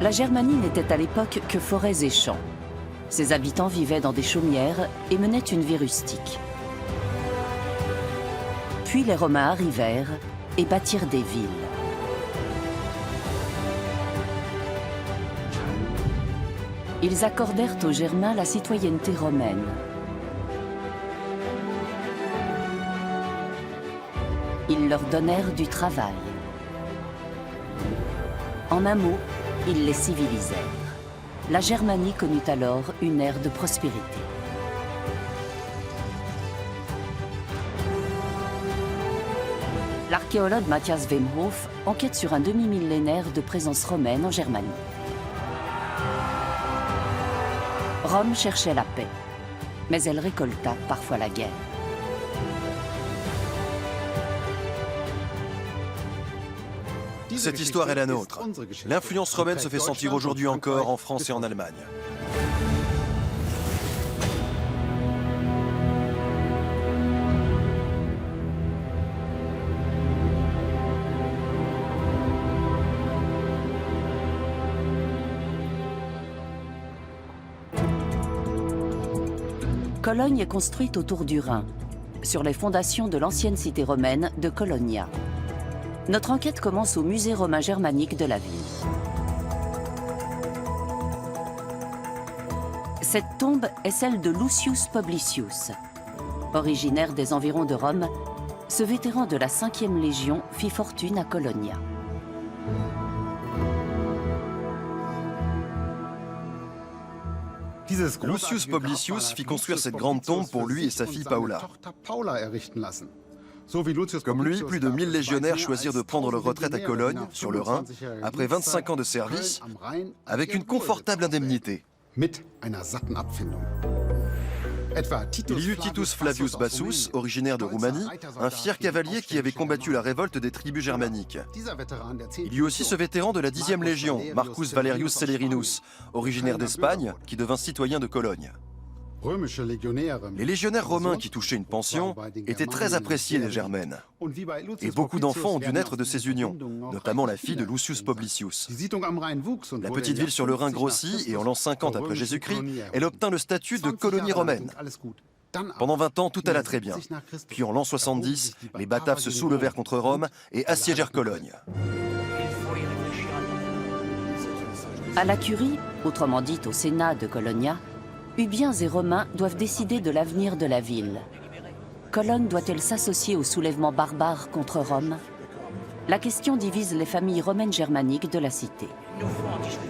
La Germanie n'était à l'époque que forêts et champs. Ses habitants vivaient dans des chaumières et menaient une vie rustique. Puis les Romains arrivèrent et bâtirent des villes. Ils accordèrent aux Germains la citoyenneté romaine. Ils leur donnèrent du travail. En un mot, ils les civilisèrent. La Germanie connut alors une ère de prospérité. L'archéologue Matthias Wemhoff enquête sur un demi-millénaire de présence romaine en Germanie. Rome cherchait la paix, mais elle récolta parfois la guerre. Cette histoire est la nôtre. L'influence romaine se fait sentir aujourd'hui encore en France et en Allemagne. Cologne est construite autour du Rhin, sur les fondations de l'ancienne cité romaine de Colonia. Notre enquête commence au musée romain germanique de la ville. Cette tombe est celle de Lucius Publicius. Originaire des environs de Rome, ce vétéran de la 5e Légion fit fortune à Colonia. Lucius Publicius fit construire cette grande tombe pour lui et sa fille Paula. Comme lui, plus de 1000 légionnaires choisirent de prendre leur retraite à Cologne, sur le Rhin, après 25 ans de service, avec une confortable indemnité. Il y eut Titus Flavius Bassus, originaire de Roumanie, un fier cavalier qui avait combattu la révolte des tribus germaniques. Il y eut aussi ce vétéran de la 10e Légion, Marcus Valerius Celerinus, originaire d'Espagne, qui devint citoyen de Cologne. Les légionnaires romains qui touchaient une pension étaient très appréciés des Germaines. Et beaucoup d'enfants ont dû naître de ces unions, notamment la fille de Lucius Publicius. La petite ville sur le Rhin grossit et en l'an 50 après Jésus-Christ, elle obtint le statut de colonie romaine. Pendant 20 ans, tout alla très bien. Puis en l'an 70, les Bataves se soulevèrent contre Rome et assiégèrent Cologne. À la Curie, autrement dit au Sénat de Colonia, Ubiens et Romains doivent décider de l'avenir de la ville. Cologne doit-elle s'associer au soulèvement barbare contre Rome? La question divise les familles romaines germaniques de la cité. Nous faut en discuter.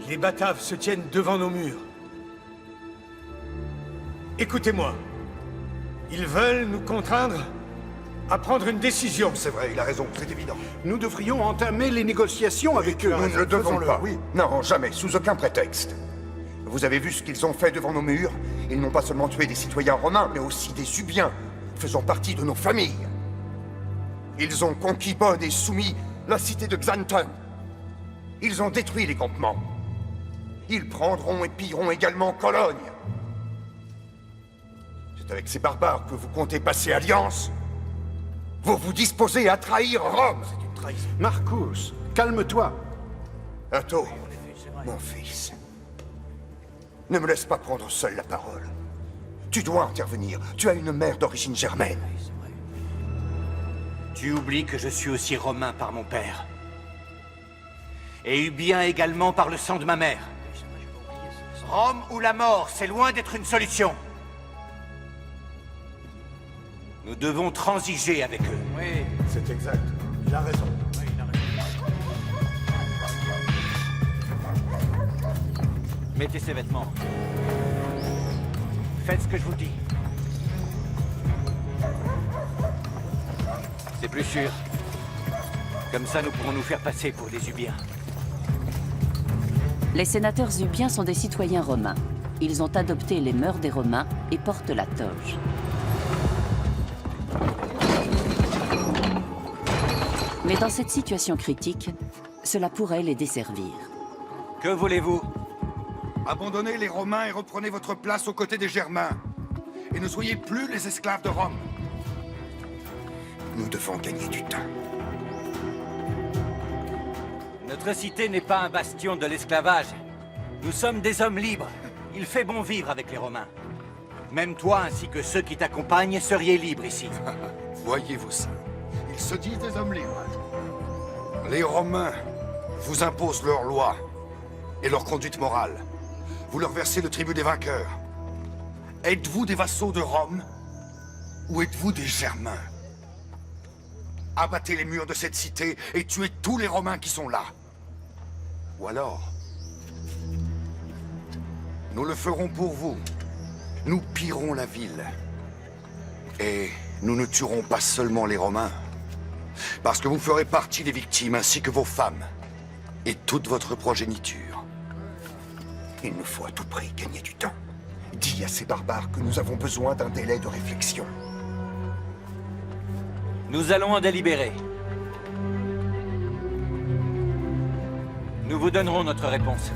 Les Bataves se tiennent devant nos murs. Écoutez-moi. Ils veulent nous contraindre à prendre une décision. C'est vrai, il a raison, c'est évident. Nous devrions entamer les négociations avec eux. Nous ne le devons pas. Oui. Non, jamais, sous aucun prétexte. Vous avez vu ce qu'ils ont fait devant nos murs? Ils n'ont pas seulement tué des citoyens romains, mais aussi des Ubiens, faisant partie de nos familles. Ils ont conquis Bonn et soumis la cité de Xanten. Ils ont détruit les campements. Ils prendront et pilleront également Cologne. C'est avec ces barbares que vous comptez passer alliance? Vous vous disposez à trahir Rome? C'est une trahison. Marcus, calme-toi. Atto, mon fils, ne me laisse pas prendre seul la parole. Tu dois intervenir. Tu as une mère d'origine germaine. Tu oublies que je suis aussi romain par mon père. Et ubien également par le sang de ma mère. Rome ou la mort, c'est loin d'être une solution. Nous devons transiger avec eux. Oui, c'est exact. Il a raison. Oui, il a raison. Mettez ces vêtements. Faites ce que je vous dis. C'est plus sûr. Comme ça, nous pourrons nous faire passer pour des Ubiens. Les sénateurs ubiens sont des citoyens romains. Ils ont adopté les mœurs des Romains et portent la toge. Mais dans cette situation critique, cela pourrait les desservir. Que voulez-vous? Abandonnez les Romains et reprenez votre place aux côtés des Germains. Et ne soyez plus les esclaves de Rome. Nous devons gagner du temps. Notre cité n'est pas un bastion de l'esclavage. Nous sommes des hommes libres. Il fait bon vivre avec les Romains. Même toi ainsi que ceux qui t'accompagnent seriez libres ici. Voyez-vous ça? Ils se disent des hommes libres. Les Romains vous imposent leurs lois et leur conduite morale. Vous leur versez le tribut des vainqueurs. Êtes-vous des vassaux de Rome ou êtes-vous des Germains? Abattez les murs de cette cité et tuez tous les Romains qui sont là. Ou alors, nous le ferons pour vous. Nous pillerons la ville. Et nous ne tuerons pas seulement les Romains, parce que vous ferez partie des victimes ainsi que vos femmes et toute votre progéniture. Il nous faut à tout prix gagner du temps. Dis à ces barbares que nous avons besoin d'un délai de réflexion. Nous allons en délibérer. Nous vous donnerons notre réponse.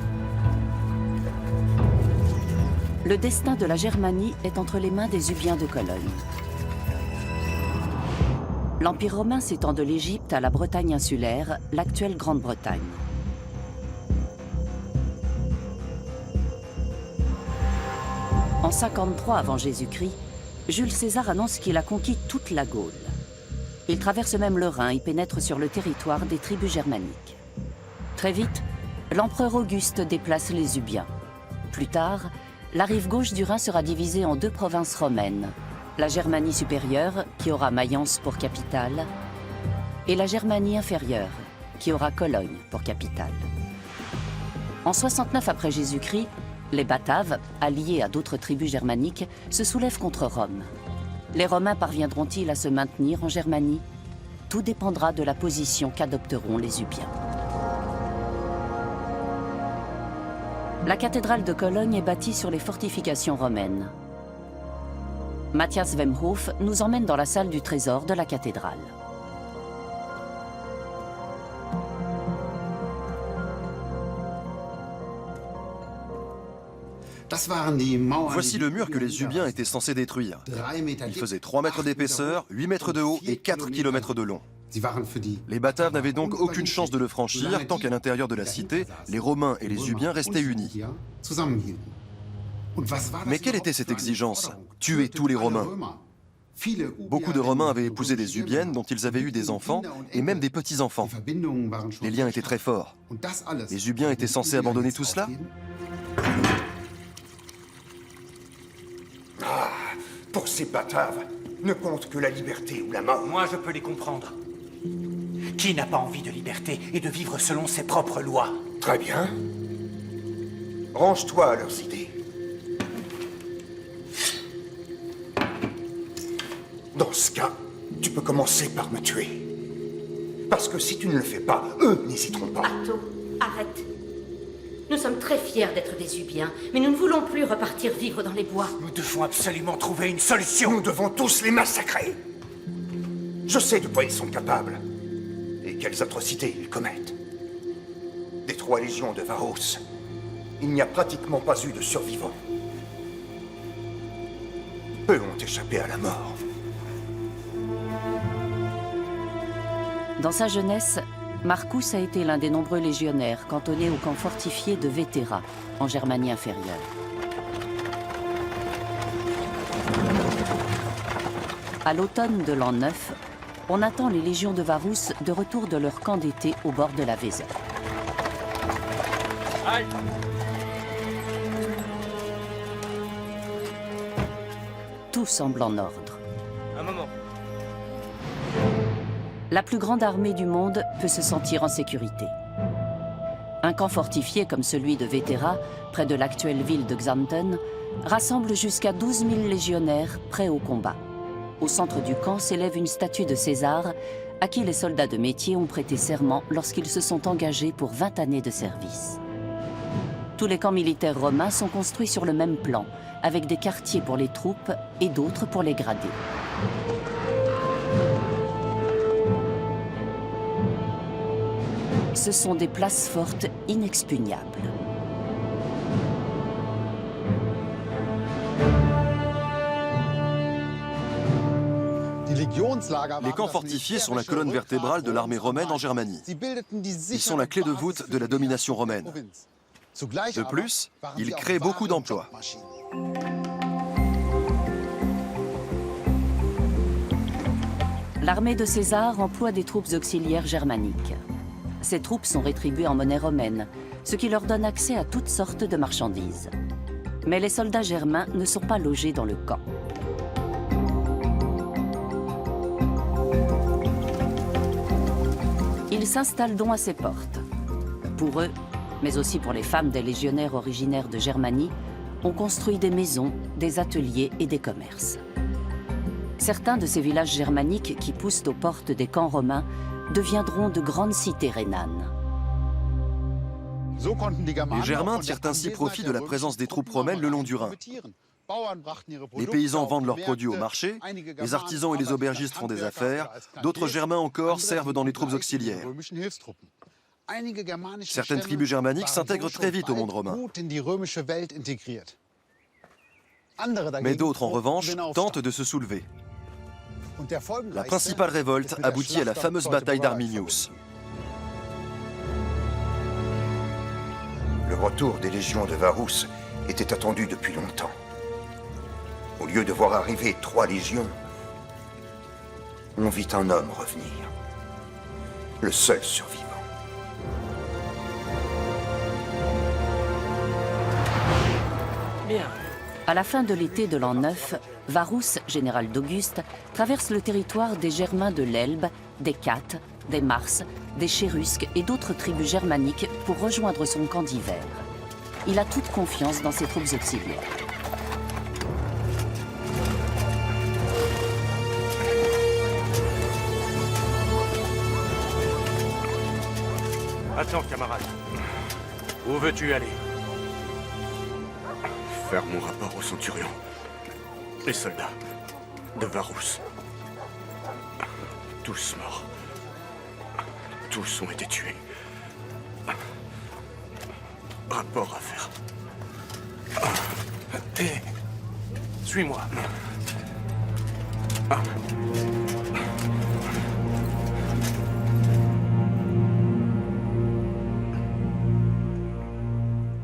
Le destin de la Germanie est entre les mains des Ubiens de Cologne. L'Empire romain s'étend de l'Égypte à la Bretagne insulaire, l'actuelle Grande-Bretagne. En 53 avant Jésus-Christ, Jules César annonce qu'il a conquis toute la Gaule. Il traverse même le Rhin et pénètre sur le territoire des tribus germaniques. Très vite, l'empereur Auguste déplace les Ubiens. Plus tard, la rive gauche du Rhin sera divisée en deux provinces romaines, la Germanie supérieure, qui aura Mayence pour capitale, et la Germanie inférieure, qui aura Cologne pour capitale. En 69 après Jésus-Christ, les Bataves, alliés à d'autres tribus germaniques, se soulèvent contre Rome. Les Romains parviendront-ils à se maintenir en Germanie? Tout dépendra de la position qu'adopteront les Ubiens. La cathédrale de Cologne est bâtie sur les fortifications romaines. Matthias Wemhoff nous emmène dans la salle du trésor de la cathédrale. Voici le mur que les Ubiens étaient censés détruire. Il faisait 3 mètres d'épaisseur, 8 mètres de haut et 4 kilomètres de long. Les Bataves n'avaient donc aucune chance de le franchir tant qu'à l'intérieur de la cité, les Romains et les Ubiens restaient unis. Mais quelle était cette exigence? Tuer tous les Romains. Beaucoup de Romains avaient épousé des Ubiennes dont ils avaient eu des enfants et même des petits-enfants. Les liens étaient très forts. Les Ubiens étaient censés abandonner tout cela? Ah, pour ces Bataves, ne compte que la liberté ou la mort. Moi, je peux les comprendre. Qui n'a pas envie de liberté et de vivre selon ses propres lois? Très bien. Range-toi à leurs idées. Dans ce cas, tu peux commencer par me tuer. Parce que si tu ne le fais pas, eux n'hésiteront pas. Arto, arrête. Nous sommes très fiers d'être des Ubiens, mais nous ne voulons plus repartir vivre dans les bois. Nous devons absolument trouver une solution. Nous devons tous les massacrer. Je sais de quoi ils sont capables. Et quelles atrocités ils commettent. Des 3 légions de Varros, il n'y a pratiquement pas eu de survivants. Peu ont échappé à la mort. Dans sa jeunesse, Marcus a été l'un des nombreux légionnaires cantonnés au camp fortifié de Vetera, en Germanie inférieure. À l'automne de l'an 9, on attend les légions de Varus de retour de leur camp d'été au bord de la Vézère. Tout semble en ordre. Un moment. La plus grande armée du monde peut se sentir en sécurité. Un camp fortifié comme celui de Vetera, près de l'actuelle ville de Xanten, rassemble jusqu'à 12 000 légionnaires prêts au combat. Au centre du camp s'élève une statue de César, à qui les soldats de métier ont prêté serment lorsqu'ils se sont engagés pour 20 années de service. Tous les camps militaires romains sont construits sur le même plan, avec des quartiers pour les troupes et d'autres pour les gradés. Ce sont des places fortes inexpugnables. Les camps fortifiés sont la colonne vertébrale de l'armée romaine en Germanie. Ils sont la clé de voûte de la domination romaine. De plus, ils créent beaucoup d'emplois. L'armée de César emploie des troupes auxiliaires germaniques. Ces troupes sont rétribuées en monnaie romaine, ce qui leur donne accès à toutes sortes de marchandises. Mais les soldats germains ne sont pas logés dans le camp. Ils s'installent donc à ses portes. Pour eux, mais aussi pour les femmes des légionnaires originaires de Germanie, on construit des maisons, des ateliers et des commerces. Certains de ces villages germaniques qui poussent aux portes des camps romains deviendront de grandes cités rhénanes. Les Germains tirent ainsi profit de la présence des troupes romaines le long du Rhin. Les paysans vendent leurs produits au marché, les artisans et les aubergistes font des affaires, d'autres Germains encore servent dans les troupes auxiliaires. Certaines tribus germaniques s'intègrent très vite au monde romain. Mais d'autres, en revanche, tentent de se soulever. La principale révolte aboutit à la fameuse bataille d'Arminius. Le retour des légions de Varus était attendu depuis longtemps. Au lieu de voir arriver 3 légions, on vit un homme revenir. Le seul survivant. Bien. À la fin de l'été de l'an 9, Varus, général d'Auguste, traverse le territoire des Germains de l'Elbe, des Cates, des Mars, des Chérusques et d'autres tribus germaniques pour rejoindre son camp d'hiver. Il a toute confiance dans ses troupes auxiliaires. Attends, camarade. Où veux-tu aller? Faire mon rapport au centurion. Les soldats de Varus. Tous morts. Tous ont été tués. Rapport à faire. Suis-moi.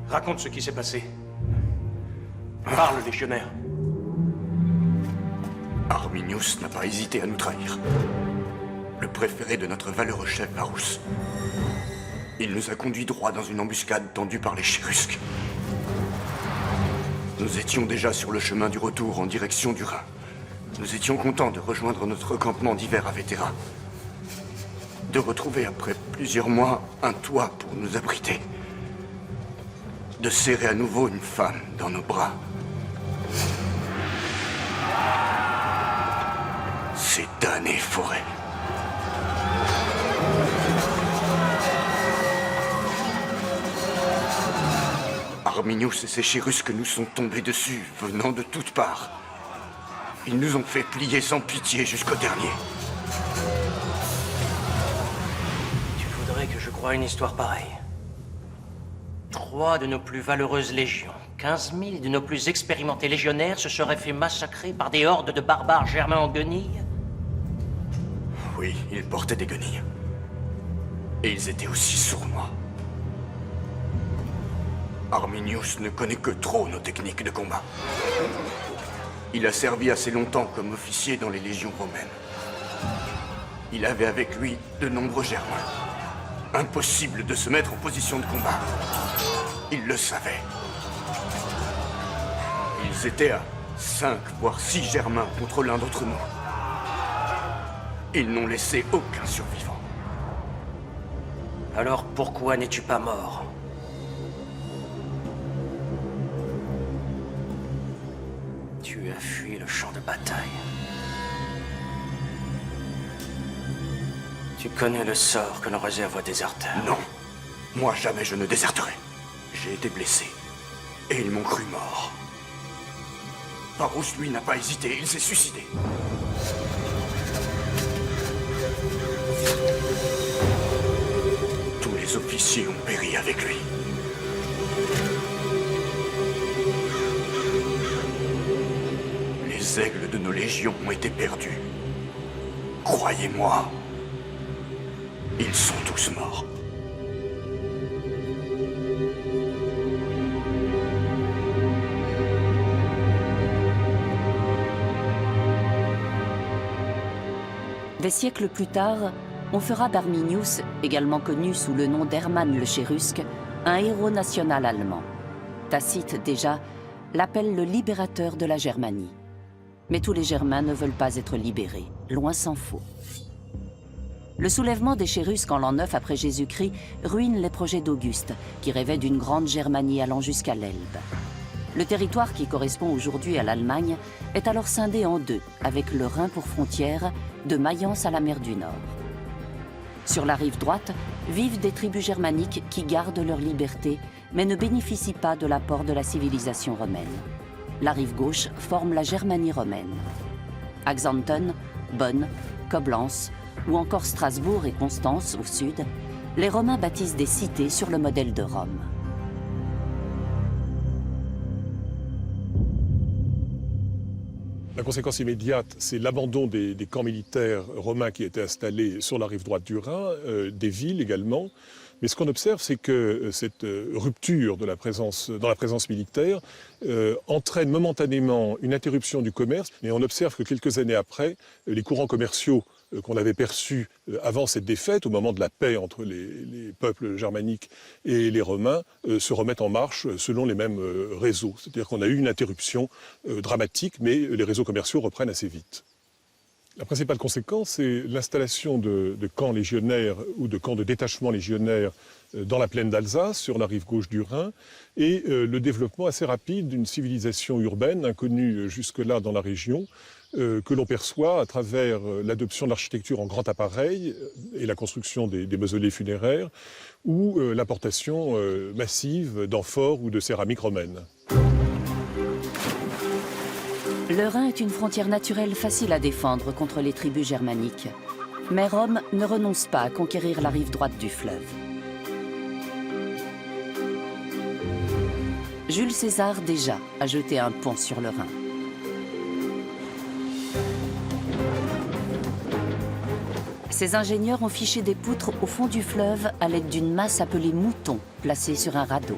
Raconte ce qui s'est passé. Parle, légionnaire. Arminius n'a pas hésité à nous trahir. Le préféré de notre valeureux chef Varus. Il nous a conduits droit dans une embuscade tendue par les Chérusques. Nous étions déjà sur le chemin du retour en direction du Rhin. Nous étions contents de rejoindre notre campement d'hiver à Vétéra. De retrouver après plusieurs mois un toit pour nous abriter. De serrer à nouveau une femme dans nos bras. Ces damnées forêts. Arminius et ses Chérusques nous sont tombés dessus, venant de toutes parts. Ils nous ont fait plier sans pitié jusqu'au dernier. Tu voudrais que je croie une histoire pareille? 3 de nos plus valeureuses légions, 15 000 de nos plus expérimentés légionnaires se seraient fait massacrer par des hordes de barbares germains en guenilles? Oui, ils portaient des guenilles. Et ils étaient aussi sournois. Arminius ne connaît que trop nos techniques de combat. Il a servi assez longtemps comme officier dans les légions romaines. Il avait avec lui de nombreux Germains. Impossible de se mettre en position de combat. Il le savait. Ils étaient à 5 voire 6 Germains contre l'un d'entre nous. Ils n'ont laissé aucun survivant. Alors pourquoi n'es-tu pas mort? Tu as fui le champ de bataille. Tu connais le sort que l'on réserve aux déserteurs. Non. Moi, jamais je ne déserterai. J'ai été blessé. Et ils m'ont cru mort. Varus, lui, n'a pas hésité. Il s'est suicidé. Tous les officiers ont péri avec lui. Les aigles de nos légions ont été perdus. Croyez-moi, ils sont tous morts. Des siècles plus tard, on fera d'Arminius, également connu sous le nom d'Hermann le Chérusque, un héros national allemand. Tacite, déjà, l'appelle le libérateur de la Germanie. Mais tous les Germains ne veulent pas être libérés, loin s'en faut. Le soulèvement des Chérusques en l'an 9 après Jésus-Christ ruine les projets d'Auguste, qui rêvait d'une grande Germanie allant jusqu'à l'Elbe. Le territoire qui correspond aujourd'hui à l'Allemagne est alors scindé en deux, avec le Rhin pour frontière, de Mayence à la mer du Nord. Sur la rive droite, vivent des tribus germaniques qui gardent leur liberté, mais ne bénéficient pas de l'apport de la civilisation romaine. La rive gauche forme la Germanie romaine. À Xanten, Bonn, Coblence, ou encore Strasbourg et Constance au sud, les Romains bâtissent des cités sur le modèle de Rome. La conséquence immédiate, c'est l'abandon des camps militaires romains qui étaient installés sur la rive droite du Rhin, des villes également. Mais ce qu'on observe, c'est que cette rupture de dans la présence militaire entraîne momentanément une interruption du commerce. Et on observe que quelques années après, les courants commerciaux qu'on avait perçus avant cette défaite, au moment de la paix entre les peuples germaniques et les Romains, se remettent en marche selon les mêmes réseaux. C'est-à-dire qu'on a eu une interruption dramatique, mais les réseaux commerciaux reprennent assez vite. La principale conséquence, c'est l'installation de camps légionnaires ou de camps de détachement légionnaires dans la plaine d'Alsace, sur la rive gauche du Rhin, et le développement assez rapide d'une civilisation urbaine inconnue jusque-là dans la région, que l'on perçoit à travers l'adoption de l'architecture en grand appareil et la construction des mausolées funéraires, ou l'importation massive d'amphores ou de céramique romaine. Le Rhin est une frontière naturelle facile à défendre contre les tribus germaniques. Mais Rome ne renonce pas à conquérir la rive droite du fleuve. Jules César, déjà, a jeté un pont sur le Rhin. Ses ingénieurs ont fiché des poutres au fond du fleuve à l'aide d'une masse appelée mouton, placée sur un radeau.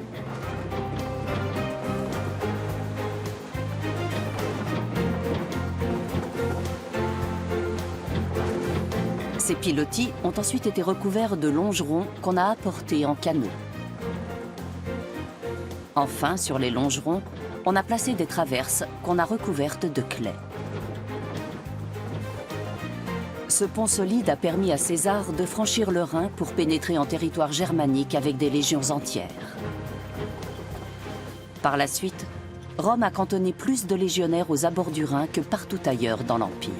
Ces pilotis ont ensuite été recouverts de longerons qu'on a apportés en canot. Enfin, sur les longerons, on a placé des traverses qu'on a recouvertes de claies. Ce pont solide a permis à César de franchir le Rhin pour pénétrer en territoire germanique avec des légions entières. Par la suite, Rome a cantonné plus de légionnaires aux abords du Rhin que partout ailleurs dans l'Empire.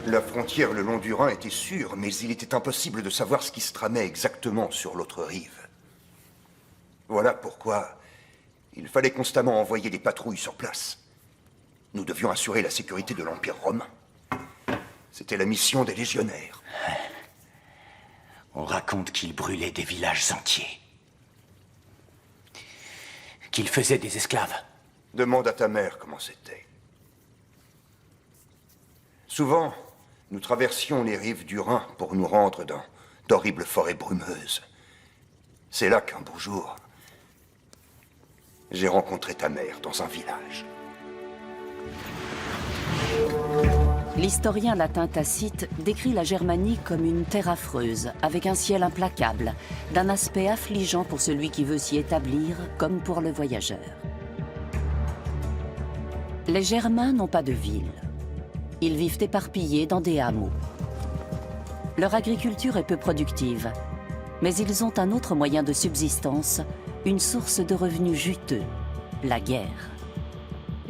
La frontière le long du Rhin était sûre, mais il était impossible de savoir ce qui se tramait exactement sur l'autre rive. Voilà pourquoi il fallait constamment envoyer des patrouilles sur place. Nous devions assurer la sécurité de l'Empire romain. C'était la mission des légionnaires. On raconte qu'ils brûlaient des villages entiers. Qu'ils faisaient des esclaves. Demande à ta mère comment c'était. Souvent, nous traversions les rives du Rhin pour nous rendre dans d'horribles forêts brumeuses. C'est là qu'un beau jour, j'ai rencontré ta mère dans un village. L'historien latin Tacite décrit la Germanie comme une terre affreuse, avec un ciel implacable, d'un aspect affligeant pour celui qui veut s'y établir, comme pour le voyageur. Les Germains n'ont pas de ville. Ils vivent éparpillés dans des hameaux. Leur agriculture est peu productive, mais ils ont un autre moyen de subsistance, une source de revenus juteux, la guerre.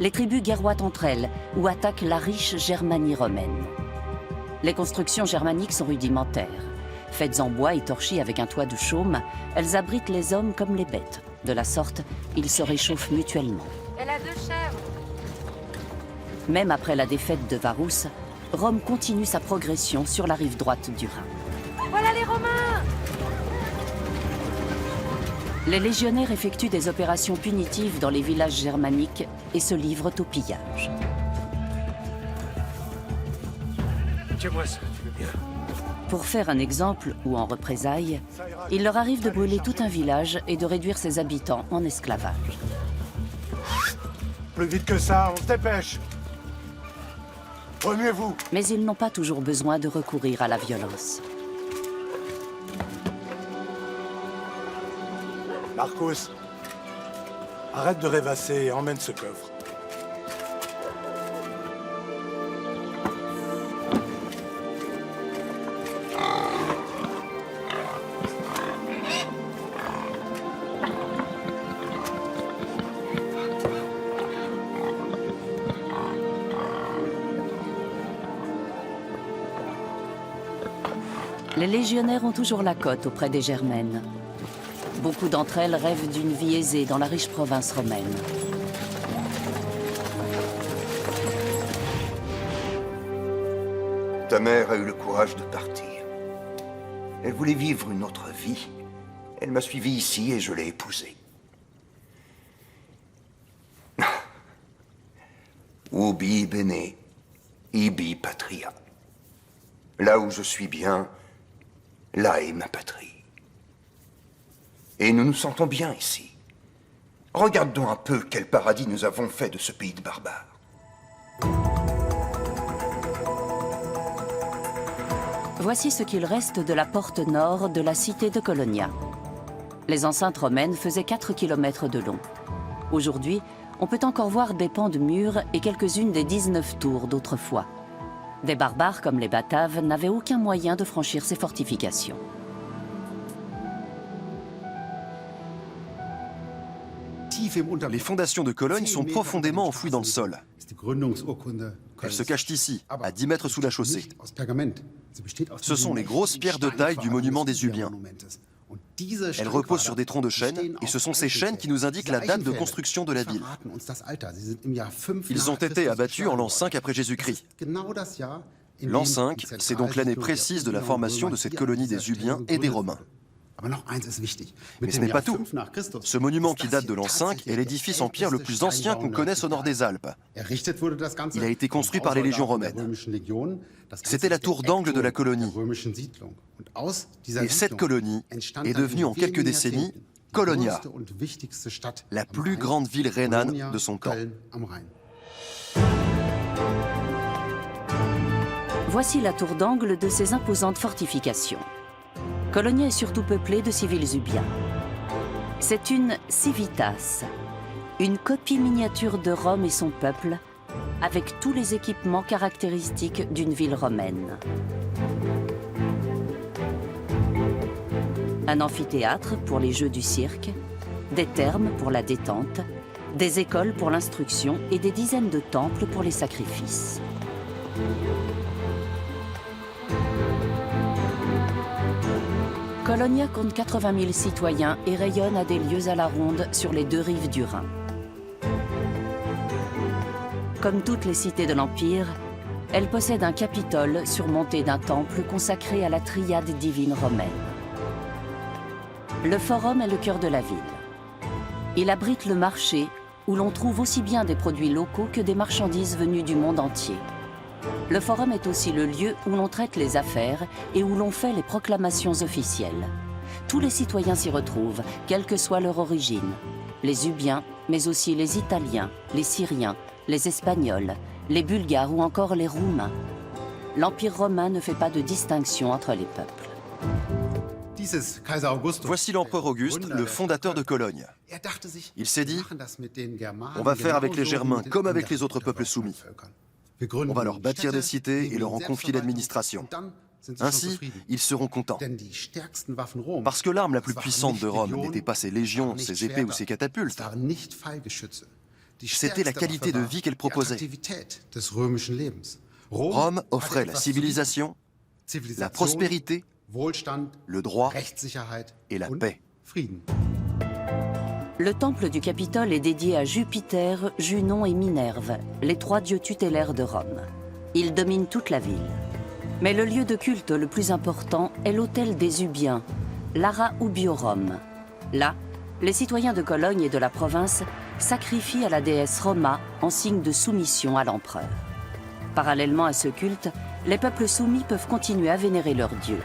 Les tribus guerroient entre elles ou attaquent la riche Germanie romaine. Les constructions germaniques sont rudimentaires. Faites en bois et torchis avec un toit de chaume, elles abritent les hommes comme les bêtes. De la sorte, ils se réchauffent mutuellement. Elle a 2 chèvres. Même après la défaite de Varus, Rome continue sa progression sur la rive droite du Rhin. Voilà les Romains! Les légionnaires effectuent des opérations punitives dans les villages germaniques et se livrent au pillage. Tiens-moi ça, tu veux bien? Pour faire un exemple ou en représailles, il leur arrive de brûler tout un village et de réduire ses habitants en esclavage. Plus vite que ça, on se dépêche. Remuez-vous. Mais ils n'ont pas toujours besoin de recourir à la violence. Marcus, arrête de rêvasser et emmène ce coffre. Les légionnaires ont toujours la cote auprès des Germaines. Beaucoup d'entre elles rêvent d'une vie aisée dans la riche province romaine. Ta mère a eu le courage de partir. Elle voulait vivre une autre vie. Elle m'a suivi ici et je l'ai épousée. Ubi bene, ibi patria. Là où je suis bien, là est ma patrie. Et nous nous sentons bien ici. Regarde donc un peu quel paradis nous avons fait de ce pays de barbares. Voici ce qu'il reste de la porte nord de la cité de Colonia. Les enceintes romaines faisaient 4 km de long. Aujourd'hui, on peut encore voir des pans de murs et quelques-unes des 19 tours d'autrefois. Des barbares comme les Bataves n'avaient aucun moyen de franchir ces fortifications. Les fondations de Cologne sont profondément enfouies dans le sol. Elles se cachent ici, à 10 mètres sous la chaussée. Ce sont les grosses pierres de taille du monument des Ubiens. Elles reposent sur des troncs de chêne, et ce sont ces chênes qui nous indiquent la date de construction de la ville. Ils ont été abattus en l'an 5 après Jésus-Christ. L'an 5, c'est donc l'année précise de la formation de cette colonie des Ubiens et des Romains. Mais ce n'est pas tout. Ce monument qui date de l'an 5 est l'édifice en pierre le plus ancien qu'on connaisse au nord des Alpes. Il a été construit par les légions romaines. C'était la tour d'angle de la colonie. Et cette colonie est devenue en quelques décennies Colonia, la plus grande ville rhénane de son temps. Voici la tour d'angle de ces imposantes fortifications. Colonia est surtout peuplée de civils ubiens. C'est une civitas, une copie miniature de Rome et son peuple, avec tous les équipements caractéristiques d'une ville romaine. Un amphithéâtre pour les jeux du cirque, des thermes pour la détente, des écoles pour l'instruction et des dizaines de temples pour les sacrifices. Colonia compte 80 000 citoyens et rayonne à des lieues à la ronde sur les 2 rives du Rhin. Comme toutes les cités de l'Empire, elle possède un capitole surmonté d'un temple consacré à la triade divine romaine. Le forum est le cœur de la ville. Il abrite le marché où l'on trouve aussi bien des produits locaux que des marchandises venues du monde entier. Le forum est aussi le lieu où l'on traite les affaires et où l'on fait les proclamations officielles. Tous les citoyens s'y retrouvent, quelle que soit leur origine. Les Ubiens, mais aussi les Italiens, les Syriens, les Espagnols, les Bulgares ou encore les Roumains. L'Empire romain ne fait pas de distinction entre les peuples. Voici l'empereur Auguste, le fondateur de Cologne. Il s'est dit, on va faire avec les Germains comme avec les autres peuples soumis. On va leur bâtir des cités et leur en confier l'administration. Ainsi, ils seront contents. Parce que l'arme la plus puissante de Rome n'était pas ses légions, ses épées ou ses catapultes. C'était la qualité de vie qu'elle proposait. Rome offrait la civilisation, la prospérité, le droit et la paix. Le temple du Capitole est dédié à Jupiter, Junon et Minerve, les 3 dieux tutélaires de Rome. Ils dominent toute la ville. Mais le lieu de culte le plus important est l'autel des Ubiens, l'Ara Ubiorum. Là, les citoyens de Cologne et de la province sacrifient à la déesse Roma en signe de soumission à l'empereur. Parallèlement à ce culte, les peuples soumis peuvent continuer à vénérer leur dieu.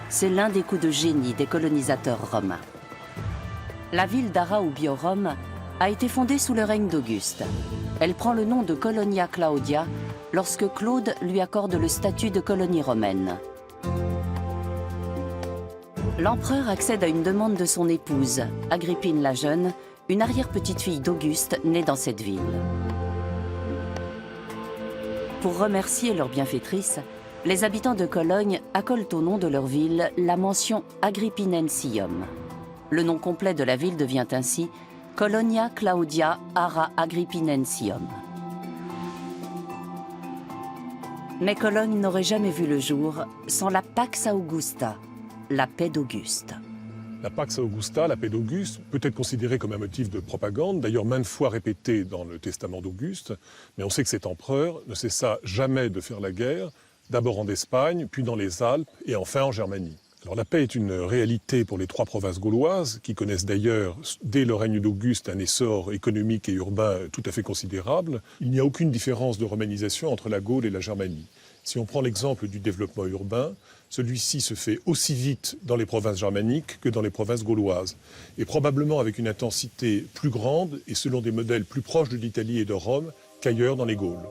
C'est l'un des coups de génie des colonisateurs romains. La ville d'Ara-Ubiorum a été fondée sous le règne d'Auguste. Elle prend le nom de Colonia Claudia lorsque Claude lui accorde le statut de colonie romaine. L'empereur accède à une demande de son épouse, Agrippine la Jeune, une arrière-petite-fille d'Auguste née dans cette ville. Pour remercier leur bienfaitrice, les habitants de Cologne accolent au nom de leur ville la mention Agrippinensium. Le nom complet de la ville devient ainsi Colonia Claudia Ara Agrippinensium. Mais Cologne n'aurait jamais vu le jour sans la Pax Augusta, la paix d'Auguste. La Pax Augusta, la paix d'Auguste, peut être considérée comme un motif de propagande, d'ailleurs maintes fois répété dans le testament d'Auguste, mais on sait que cet empereur ne cessa jamais de faire la guerre, d'abord en Espagne, puis dans les Alpes et enfin en Germanie. Alors la paix est une réalité pour les 3 provinces gauloises, qui connaissent d'ailleurs, dès le règne d'Auguste, un essor économique et urbain tout à fait considérable. Il n'y a aucune différence de romanisation entre la Gaule et la Germanie. Si on prend l'exemple du développement urbain, celui-ci se fait aussi vite dans les provinces germaniques que dans les provinces gauloises, et probablement avec une intensité plus grande et selon des modèles plus proches de l'Italie et de Rome qu'ailleurs dans les Gaules.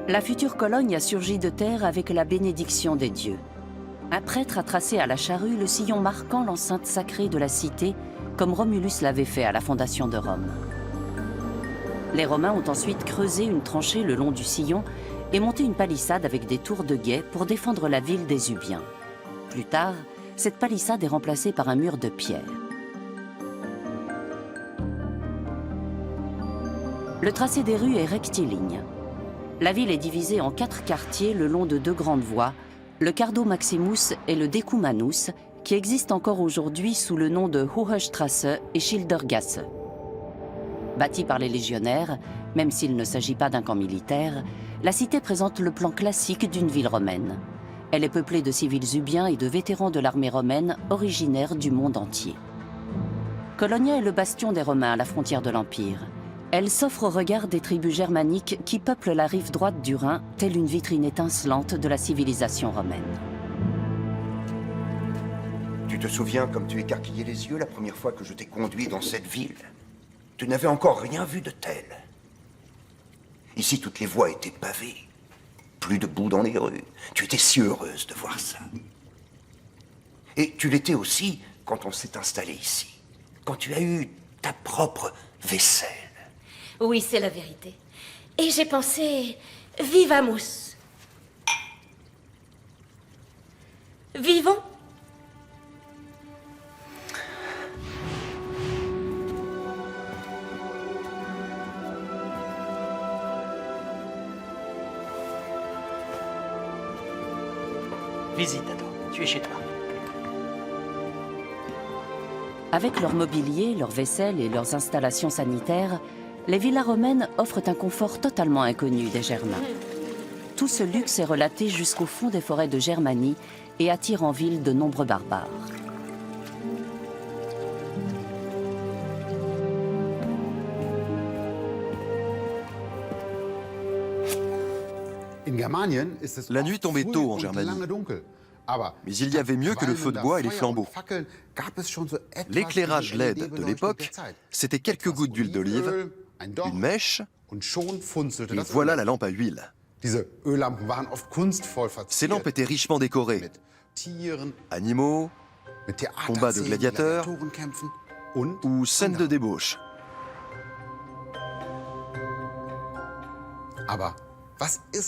La future Cologne a surgi de terre avec la bénédiction des dieux. Un prêtre a tracé à la charrue le sillon marquant l'enceinte sacrée de la cité, comme Romulus l'avait fait à la fondation de Rome. Les Romains ont ensuite creusé une tranchée le long du sillon et monté une palissade avec des tours de guet pour défendre la ville des Ubiens. Plus tard, cette palissade est remplacée par un mur de pierre. Le tracé des rues est rectiligne. La ville est divisée en 4 quartiers le long de 2 grandes voies, le Cardo Maximus et le Decumanus, qui existent encore aujourd'hui sous le nom de Hohe Strasse et Schildergasse. Bâtie par les légionnaires, même s'il ne s'agit pas d'un camp militaire, la cité présente le plan classique d'une ville romaine. Elle est peuplée de civils ubiens et de vétérans de l'armée romaine originaires du monde entier. Colonia est le bastion des Romains à la frontière de l'Empire. Elle s'offre au regard des tribus germaniques qui peuplent la rive droite du Rhin, telle une vitrine étincelante de la civilisation romaine. Tu te souviens comme tu écarquillais les yeux la première fois que je t'ai conduit dans cette ville? Tu n'avais encore rien vu de tel. Ici, toutes les voies étaient pavées. Plus de boue dans les rues. Tu étais si heureuse de voir ça. Et tu l'étais aussi quand on s'est installé ici. Quand tu as eu ta propre vaisselle. Oui, c'est la vérité. Et j'ai pensé... Vivamus. Vivons. Visite, Ado. Tu es chez toi. Avec leur mobilier, leur vaisselle et leurs installations sanitaires, les villas romaines offrent un confort totalement inconnu des Germains. Tout ce luxe est relaté jusqu'au fond des forêts de Germanie et attire en ville de nombreux barbares. La nuit tombait tôt en Germanie. Mais il y avait mieux que le feu de bois et les flambeaux. L'éclairage LED de l'époque, c'était quelques gouttes d'huile d'olive, une mèche, et voilà la lampe à huile. Ces lampes étaient richement décorées. Animaux, combats de gladiateurs ou scènes de débauche.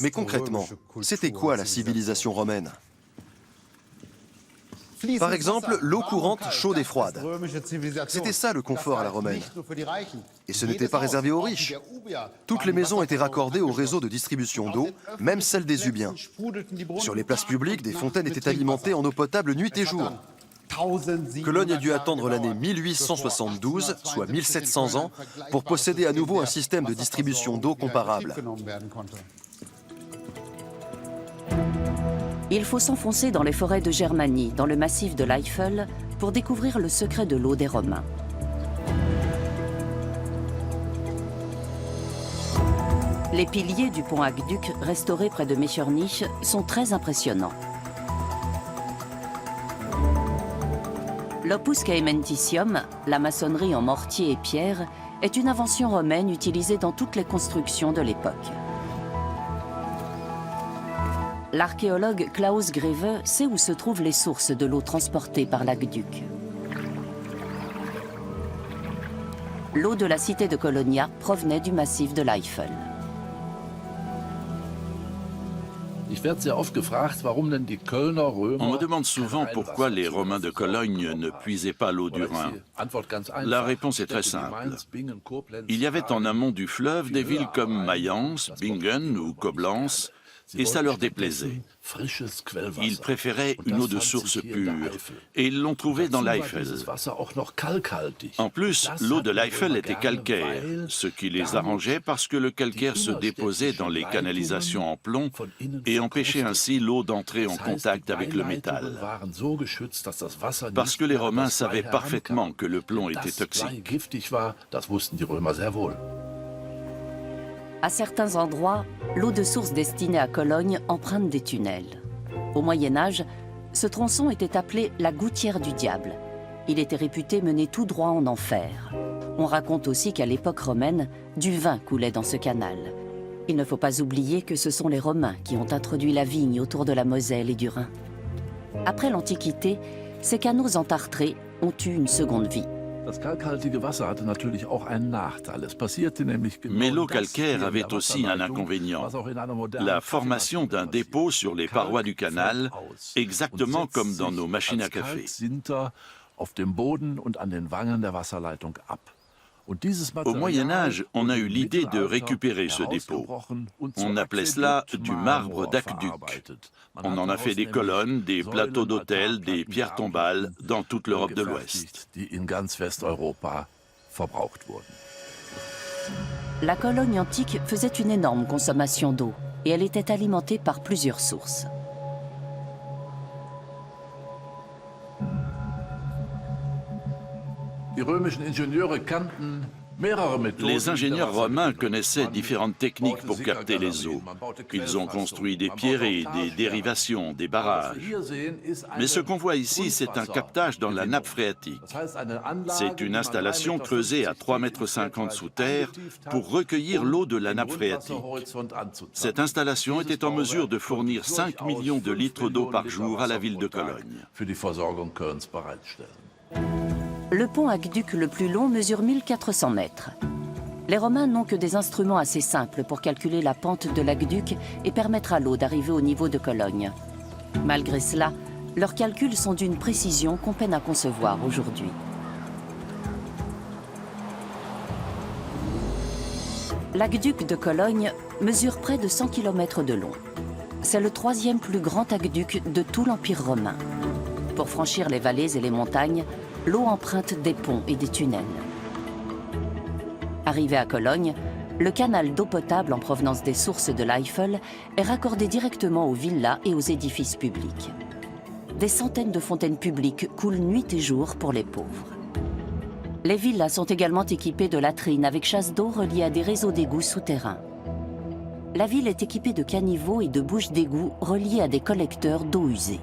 Mais concrètement, c'était quoi la civilisation romaine? Par exemple, l'eau courante chaude et froide. C'était ça le confort à la romaine. Et ce n'était pas réservé aux riches. Toutes les maisons étaient raccordées au réseau de distribution d'eau, même celles des Ubiens. Sur les places publiques, des fontaines étaient alimentées en eau potable nuit et jour. Cologne a dû attendre l'année 1872, soit 1700 ans, pour posséder à nouveau un système de distribution d'eau comparable. Il faut s'enfoncer dans les forêts de Germanie, dans le massif de l'Eifel, pour découvrir le secret de l'eau des Romains. Les piliers du pont aqueduc, restaurés près de Metternich, sont très impressionnants. L'opus caementicium, la maçonnerie en mortier et pierre, est une invention romaine utilisée dans toutes les constructions de l'époque. L'archéologue Klaus Greve sait où se trouvent les sources de l'eau transportée par l'aqueduc. L'eau de la cité de Colonia provenait du massif de l'Eifel. On me demande souvent pourquoi les Romains de Cologne ne puisaient pas l'eau du Rhin. La réponse est très simple. Il y avait en amont du fleuve des villes comme Mayence, Bingen ou Coblence, et ça leur déplaisait. Ils préféraient une eau de source pure, et ils l'ont trouvée dans l'Eifel. En plus, l'eau de l'Eifel était calcaire, ce qui les arrangeait parce que le calcaire se déposait dans les canalisations en plomb et empêchait ainsi l'eau d'entrer en contact avec le métal. Parce que les Romains savaient parfaitement que le plomb était toxique. À certains endroits, l'eau de source destinée à Cologne emprunte des tunnels. Au Moyen-Âge, ce tronçon était appelé la gouttière du diable. Il était réputé mener tout droit en enfer. On raconte aussi qu'à l'époque romaine, du vin coulait dans ce canal. Il ne faut pas oublier que ce sont les Romains qui ont introduit la vigne autour de la Moselle et du Rhin. Après l'Antiquité, ces canaux entartrés ont eu une seconde vie. Mais l'eau calcaire avait aussi un inconvénient, la formation d'un dépôt sur les parois du canal, exactement comme dans nos machines à café. Au Moyen-Âge, on a eu l'idée de récupérer ce dépôt. On appelait cela du marbre d'aqueduc. On en a fait des colonnes, des plateaux d'hôtel, des pierres tombales dans toute l'Europe de l'Ouest. La Cologne antique faisait une énorme consommation d'eau et elle était alimentée par plusieurs sources. Les ingénieurs romains connaissaient différentes techniques pour capter les eaux. Ils ont construit des pierrets, des dérivations, des barrages. Mais ce qu'on voit ici, c'est un captage dans la nappe phréatique. C'est une installation creusée à 3,50 m sous terre pour recueillir l'eau de la nappe phréatique. Cette installation était en mesure de fournir 5 millions de litres d'eau par jour à la ville de Cologne. Le pont aqueduc le plus long mesure 1400 mètres. Les Romains n'ont que des instruments assez simples pour calculer la pente de l'aqueduc et permettre à l'eau d'arriver au niveau de Cologne. Malgré cela, leurs calculs sont d'une précision qu'on peine à concevoir aujourd'hui. L'aqueduc de Cologne mesure près de 100 km de long. C'est le troisième plus grand aqueduc de tout l'Empire romain. Pour franchir les vallées et les montagnes, l'eau emprunte des ponts et des tunnels. Arrivé à Cologne, le canal d'eau potable en provenance des sources de l'Eifel est raccordé directement aux villas et aux édifices publics. Des centaines de fontaines publiques coulent nuit et jour pour les pauvres. Les villas sont également équipées de latrines avec chasse d'eau reliées à des réseaux d'égouts souterrains. La ville est équipée de caniveaux et de bouches d'égouts reliées à des collecteurs d'eau usée.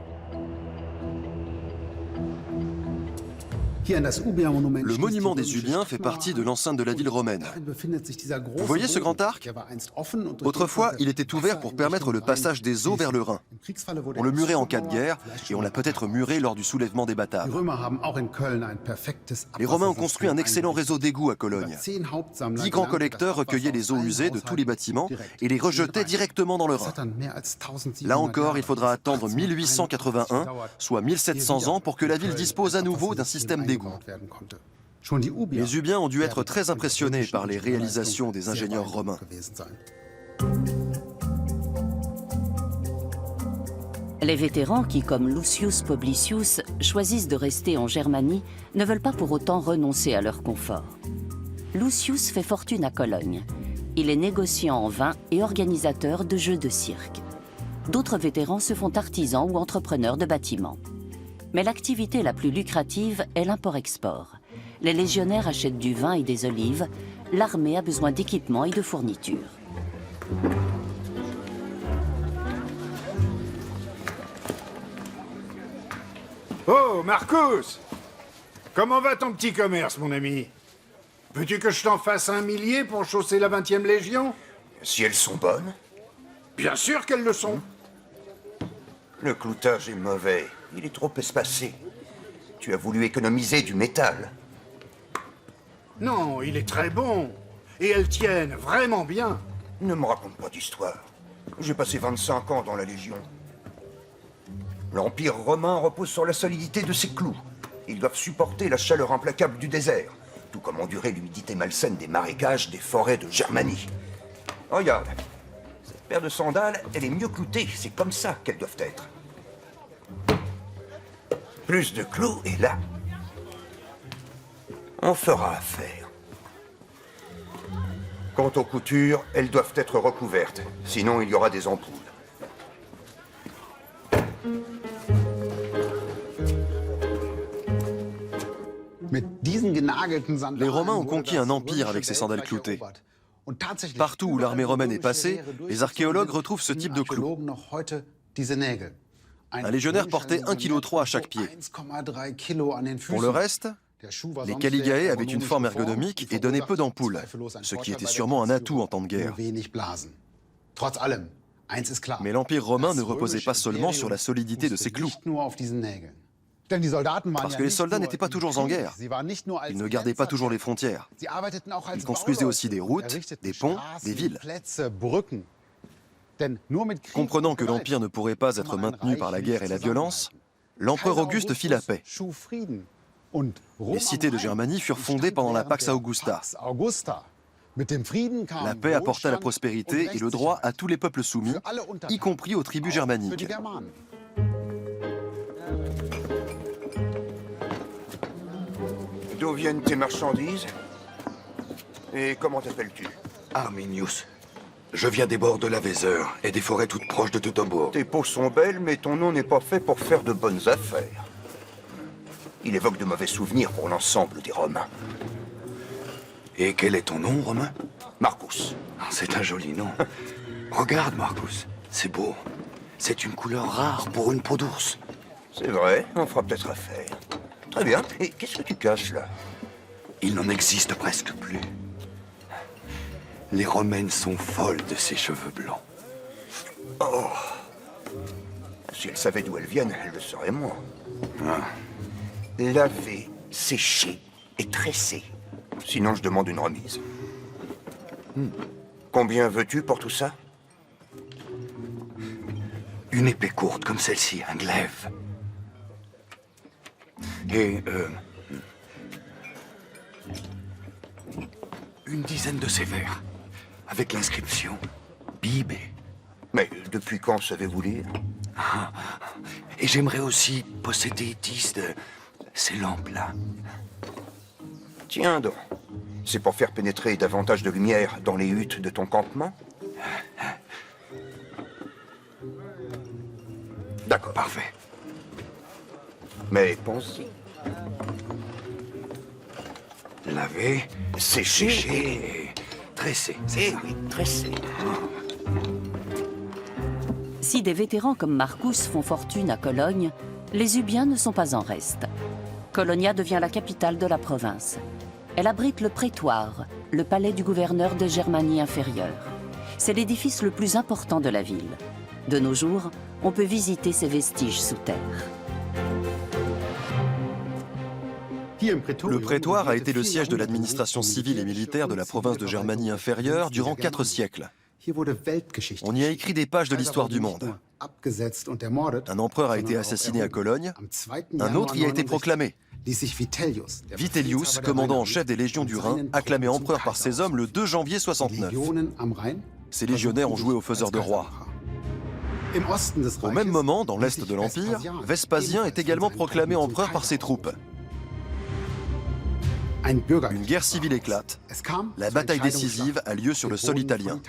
Le monument des Ubiens fait partie de l'enceinte de la ville romaine. Vous voyez ce grand arc? Autrefois, il était ouvert pour permettre le passage des eaux vers le Rhin. On le murait en cas de guerre et on l'a peut-être muré lors du soulèvement des Bataves. Les Romains ont construit un excellent réseau d'égouts à Cologne. 10 grands collecteurs recueillaient les eaux usées de tous les bâtiments et les rejetaient directement dans le Rhin. Là encore, il faudra attendre 1881, soit 1700 ans, pour que la ville dispose à nouveau d'un système d'égouts. Les Ubiens ont dû être très impressionnés par les réalisations des ingénieurs romains. Les vétérans qui, comme Lucius Publicius, choisissent de rester en Germanie, ne veulent pas pour autant renoncer à leur confort. Lucius fait fortune à Cologne. Il est négociant en vin et organisateur de jeux de cirque. D'autres vétérans se font artisans ou entrepreneurs de bâtiments. Mais l'activité la plus lucrative est l'import-export. Les légionnaires achètent du vin et des olives, l'armée a besoin d'équipements et de fournitures. Oh, Marcus! Comment va ton petit commerce, mon ami? Veux-tu que je t'en fasse un millier pour chausser la 20e Légion? Si elles sont bonnes? Bien sûr qu'elles le sont. Le cloutage est mauvais. Il est trop espacé. Tu as voulu économiser du métal. Non, il est très bon. Et elles tiennent vraiment bien. Ne me raconte pas d'histoire. J'ai passé 25 ans dans la Légion. L'Empire romain repose sur la solidité de ses clous. Ils doivent supporter la chaleur implacable du désert, tout comme endurer l'humidité malsaine des marécages des forêts de Germanie. Regarde, cette paire de sandales, elle est mieux cloutée. C'est comme ça qu'elles doivent être. Plus de clous, et là, on fera affaire. Quant aux coutures, elles doivent être recouvertes. Sinon, il y aura des ampoules. Les Romains ont conquis un empire avec ces sandales cloutées. Partout où l'armée romaine est passée, les archéologues retrouvent ce type de clous. Un légionnaire portait 1,3 kg à chaque pied. Pour le reste, les Caligae avaient une forme ergonomique et donnaient peu d'ampoules, ce qui était sûrement un atout en temps de guerre. Mais l'Empire romain ne reposait pas seulement sur la solidité de ses clous. Parce que les soldats n'étaient pas toujours en guerre. Ils ne gardaient pas toujours les frontières. Ils construisaient aussi des routes, des ponts, des villes. Comprenant que l'Empire ne pourrait pas être maintenu par la guerre et la violence, l'empereur Auguste fit la paix. Les cités de Germanie furent fondées pendant la Pax Augusta. La paix apporta la prospérité et le droit à tous les peuples soumis, y compris aux tribus germaniques. D'où viennent tes marchandises? Et comment t'appelles-tu? Arminius. Je viens des bords de la Weser et des forêts toutes proches de Teutoburg. Tes peaux sont belles, mais ton nom n'est pas fait pour faire de bonnes affaires. Il évoque de mauvais souvenirs pour l'ensemble des Romains. Et quel est ton nom, Romain? Marcus. C'est un joli nom. Regarde, Marcus. C'est beau. C'est une couleur rare pour une peau d'ours. C'est vrai, on fera peut-être affaire. Très bien. Et qu'est-ce que tu caches, là? Il n'en existe presque plus. Les Romaines sont folles de ces cheveux blancs. Oh! Si elles savaient d'où elles viennent, elles le sauraient moins. Laver, sécher et tresser. Sinon, je demande une remise. Combien veux-tu pour tout ça? Une épée courte comme celle-ci, un glaive. Et, une dizaine de sévères, avec l'inscription Bibé. Mais depuis quand savez-vous lire? Et j'aimerais aussi posséder 10 de ces lampes-là. Tiens donc. C'est pour faire pénétrer davantage de lumière dans les huttes de ton campement? D'accord. Parfait. Mais pense-y. Laver, Sécher et tresser, c'est ça. oui, tresser. Si des vétérans comme Marcus font fortune à Cologne, les Ubiens ne sont pas en reste. Colonia devient la capitale de la province. Elle abrite le prétoire, le palais du gouverneur des Germanies inférieures. C'est l'édifice le plus important de la ville. De nos jours, on peut visiter ses vestiges sous terre. Le prétoire a été le siège de l'administration civile et militaire de la province de Germanie inférieure durant 4 siècles. On y a écrit des pages de l'histoire du monde. Un empereur a été assassiné à Cologne, un autre y a été proclamé. Vitellius, commandant en chef des légions du Rhin, acclamé empereur par ses hommes le 2 janvier 69. Ces légionnaires ont joué aux faiseurs de rois. Au même moment, dans l'est de l'Empire, Vespasien est également proclamé empereur par ses troupes. Une guerre civile éclate. La bataille décisive a lieu sur le sol italien.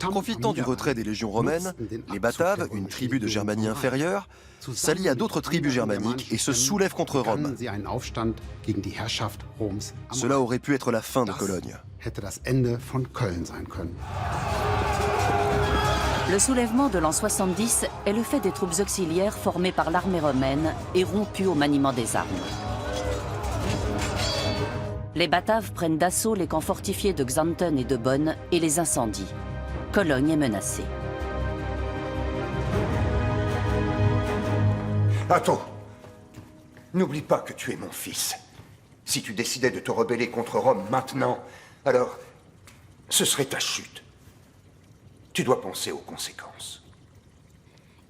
Profitant du retrait des légions romaines, les Bataves, une tribu de Germanie inférieure, s'allient à d'autres tribus germaniques et se soulèvent contre Rome. Cela aurait pu être la fin de Cologne. Le soulèvement de l'an 70 est le fait des troupes auxiliaires formées par l'armée romaine et rompues au maniement des armes. Les Bataves prennent d'assaut les camps fortifiés de Xanten et de Bonn et les incendient. Cologne est menacée. Atto, n'oublie pas que tu es mon fils. Si tu décidais de te rebeller contre Rome maintenant, alors ce serait ta chute. Tu dois penser aux conséquences.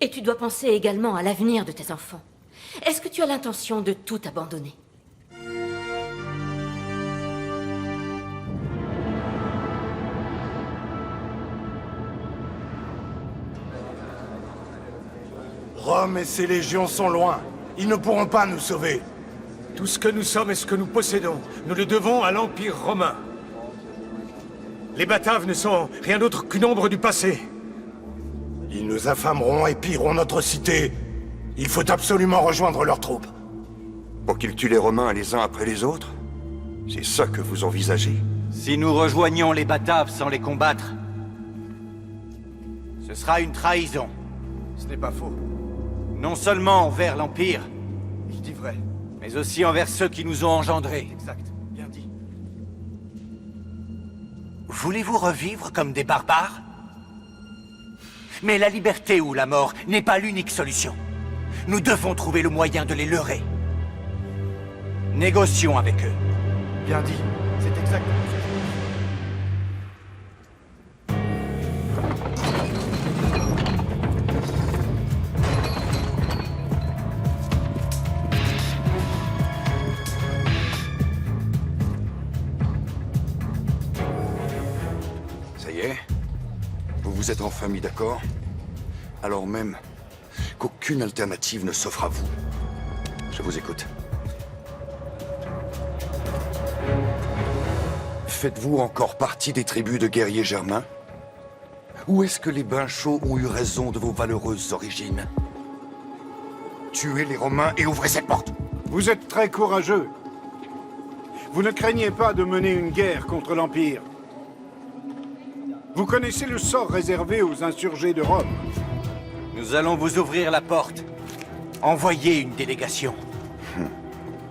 Et tu dois penser également à l'avenir de tes enfants. Est-ce que tu as l'intention de tout abandonner? Rome et ses légions sont loin. Ils ne pourront pas nous sauver. Tout ce que nous sommes et ce que nous possédons, nous le devons à l'Empire romain. Les Bataves ne sont rien d'autre qu'une ombre du passé. Ils nous affameront et pilleront notre cité. Il faut absolument rejoindre leurs troupes. Pour qu'ils tuent les Romains les uns après les autres? C'est ça que vous envisagez? Si nous rejoignons les Bataves sans les combattre, ce sera une trahison. Ce n'est pas faux. Non seulement envers l'Empire, Je dis vrai. mais aussi envers ceux qui nous ont engendrés. Exact. Bien dit. Voulez-vous revivre comme des barbares? Mais la liberté ou la mort n'est pas l'unique solution. Nous devons trouver le moyen de les leurrer. Négocions avec eux. Bien dit. C'est exact. Ça y est? Vous êtes enfin mis d'accord? Alors même qu'aucune alternative ne s'offre à vous. Je vous écoute. Faites-vous encore partie des tribus de guerriers germains? Ou est-ce que les bains chauds ont eu raison de vos valeureuses origines? Tuez les Romains et ouvrez cette porte! Vous êtes très courageux. Vous ne craignez pas de mener une guerre contre l'Empire. Vous connaissez le sort réservé aux insurgés de Rome. Nous allons vous ouvrir la porte. Envoyez une délégation.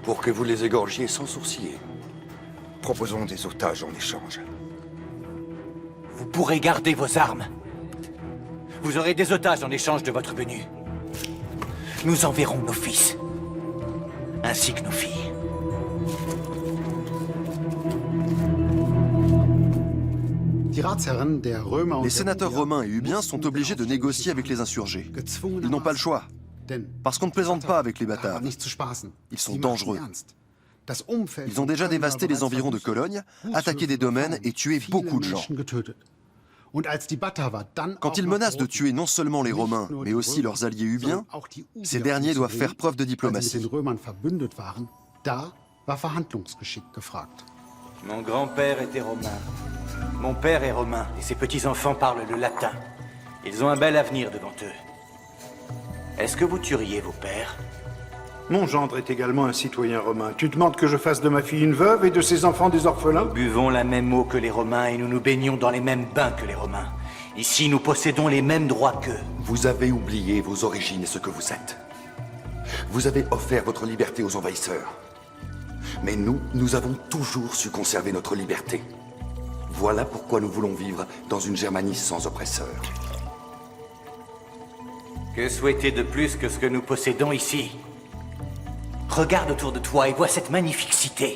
Pour que vous les égorgiez sans sourciller. Proposons des otages en échange. Vous pourrez garder vos armes. Vous aurez des otages en échange de votre venue. Nous enverrons nos fils, ainsi que nos filles. Les sénateurs romains et ubiens sont obligés de négocier avec les insurgés. Ils n'ont pas le choix, parce qu'on ne plaisante pas avec les Bataves. Ils sont dangereux. Ils ont déjà dévasté les environs de Cologne, attaqué des domaines et tué beaucoup de gens. Quand ils menacent de tuer non seulement les Romains, mais aussi leurs alliés ubiens, ces derniers doivent faire preuve de diplomatie. Mon grand-père était romain. Mon père est romain, et ses petits-enfants parlent le latin. Ils ont un bel avenir devant eux. Est-ce que vous tueriez vos pères? Mon gendre est également un citoyen romain. Tu demandes que je fasse de ma fille une veuve et de ses enfants des orphelins? Nous buvons la même eau que les Romains et nous nous baignons dans les mêmes bains que les Romains. Ici, nous possédons les mêmes droits qu'eux. Vous avez oublié vos origines et ce que vous êtes. Vous avez offert votre liberté aux envahisseurs. Mais nous avons toujours su conserver notre liberté. Voilà pourquoi nous voulons vivre dans une Germanie sans oppresseurs. Que souhaiter de plus que ce que nous possédons ici? Regarde autour de toi et vois cette magnifique cité.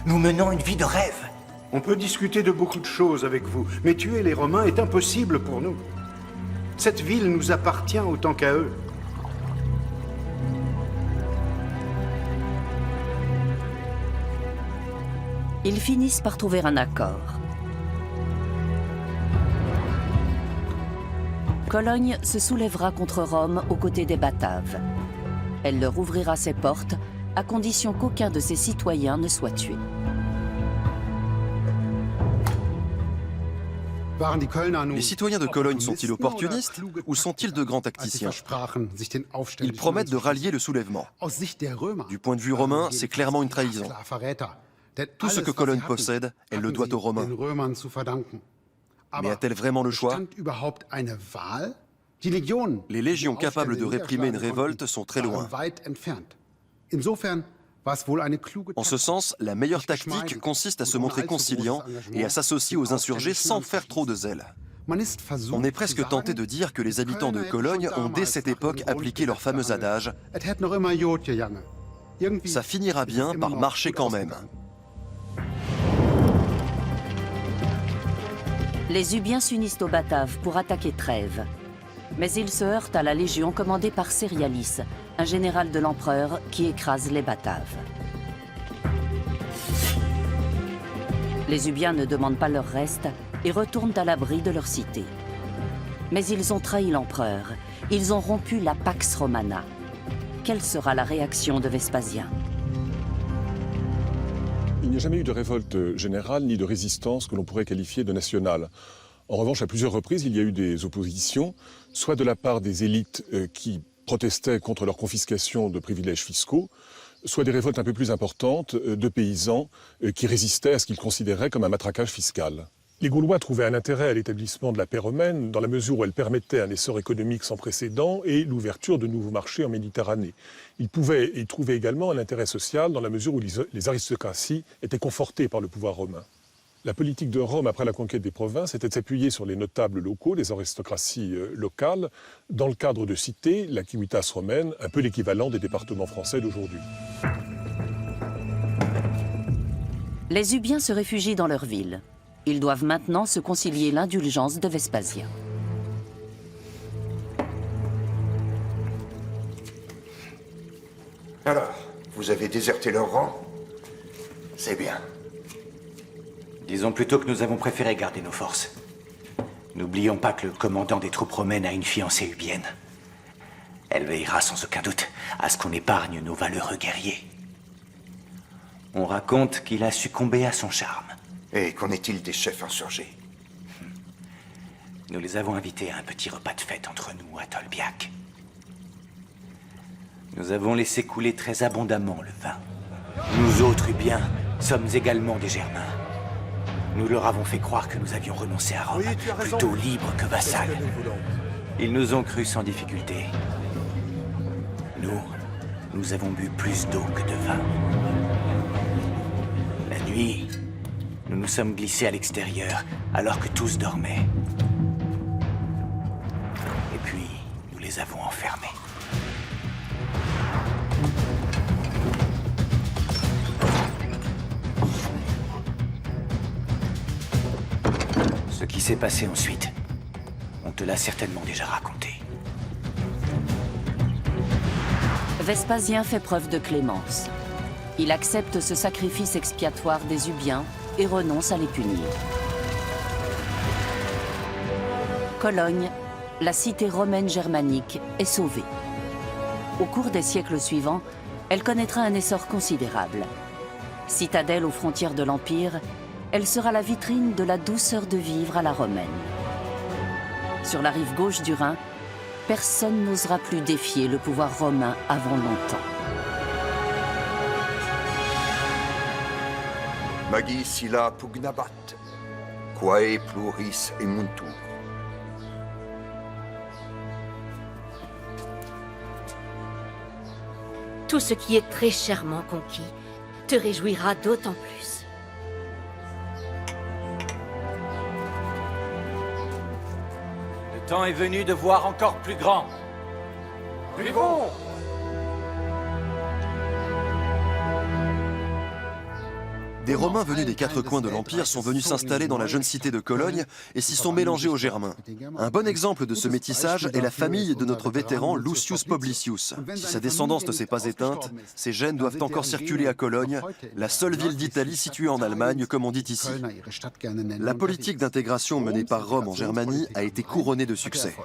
Nous menons une vie de rêve. On peut discuter de beaucoup de choses avec vous, mais tuer les Romains est impossible pour nous. Cette ville nous appartient autant qu'à eux. Ils finissent par trouver un accord. Cologne se soulèvera contre Rome aux côtés des Bataves. Elle leur ouvrira ses portes, à condition qu'aucun de ses citoyens ne soit tué. Les citoyens de Cologne sont-ils opportunistes ou sont-ils de grands tacticiens? Ils promettent de rallier le soulèvement. Du point de vue romain, c'est clairement une trahison. Tout ce que Cologne possède, elle le doit aux Romains. Mais a-t-elle vraiment le choix? Les légions capables de réprimer une révolte sont très loin. En ce sens, la meilleure tactique consiste à se montrer conciliant et à s'associer aux insurgés sans faire trop de zèle. On est presque tenté de dire que les habitants de Cologne ont dès cette époque appliqué leur fameux adage « Ça finira bien par marcher quand même ». Les Ubiens s'unissent aux Bataves pour attaquer Trèves. Mais ils se heurtent à la légion commandée par Cerialis, un général de l'empereur qui écrase les Bataves. Les Ubiens ne demandent pas leur reste et retournent à l'abri de leur cité. Mais ils ont trahi l'empereur. Ils ont rompu la Pax Romana. Quelle sera la réaction de Vespasien? Il n'y a jamais eu de révolte générale ni de résistance que l'on pourrait qualifier de nationale. En revanche, à plusieurs reprises, il y a eu des oppositions, soit de la part des élites qui protestaient contre leur confiscation de privilèges fiscaux, soit des révoltes un peu plus importantes de paysans qui résistaient à ce qu'ils considéraient comme un matraquage fiscal. Les Gaulois trouvaient un intérêt à l'établissement de la paix romaine dans la mesure où elle permettait un essor économique sans précédent et l'ouverture de nouveaux marchés en Méditerranée. Ils pouvaient y trouver également un intérêt social dans la mesure où les aristocraties étaient confortées par le pouvoir romain. La politique de Rome après la conquête des provinces était de s'appuyer sur les notables locaux, les aristocraties locales, dans le cadre de cités, la civitas romaine, un peu l'équivalent des départements français d'aujourd'hui. Les Ubiens se réfugient dans leur ville. Ils doivent maintenant se concilier l'indulgence de Vespasien. Alors, vous avez déserté leur rang? C'est bien. Disons plutôt que nous avons préféré garder nos forces. N'oublions pas que le commandant des troupes romaines a une fiancée ubienne. Elle veillera sans aucun doute à ce qu'on épargne nos valeureux guerriers. On raconte qu'il a succombé à son charme. Et qu'en est-il des chefs insurgés? Nous les avons invités à un petit repas de fête entre nous à Tolbiac. Nous avons laissé couler très abondamment le vin. Nous autres Ubiens sommes également des Germains. Nous leur avons fait croire que nous avions renoncé à Rome, plutôt libres que vassals. Ils nous ont cru sans difficulté. Nous avons bu plus d'eau que de vin. La nuit, nous nous sommes glissés à l'extérieur, alors que tous dormaient. Et puis, nous les avons enfermés. Ce qui s'est passé ensuite, on te l'a certainement déjà raconté. Vespasien fait preuve de clémence. Il accepte ce sacrifice expiatoire des Ubiens et renonce à les punir. Cologne, la cité romaine germanique, est sauvée. Au cours des siècles suivants, elle connaîtra un essor considérable. Citadelle aux frontières de l'Empire, elle sera la vitrine de la douceur de vivre à la romaine. Sur la rive gauche du Rhin, personne n'osera plus défier le pouvoir romain avant longtemps. Magis silla pugnabat, quae pluris emuntur. Tout ce qui est très chèrement conquis te réjouira d'autant plus. Le temps est venu de voir encore plus grand. Plus bon! Des Romains venus des quatre coins de l'Empire sont venus s'installer dans la jeune cité de Cologne et s'y sont mélangés aux Germains. Un bon exemple de ce métissage est la famille de notre vétéran Lucius Publicius. Si sa descendance ne s'est pas éteinte, ses gènes doivent encore circuler à Cologne, la seule ville d'Italie située en Allemagne, comme on dit ici. La politique d'intégration menée par Rome en Germanie a été couronnée de succès.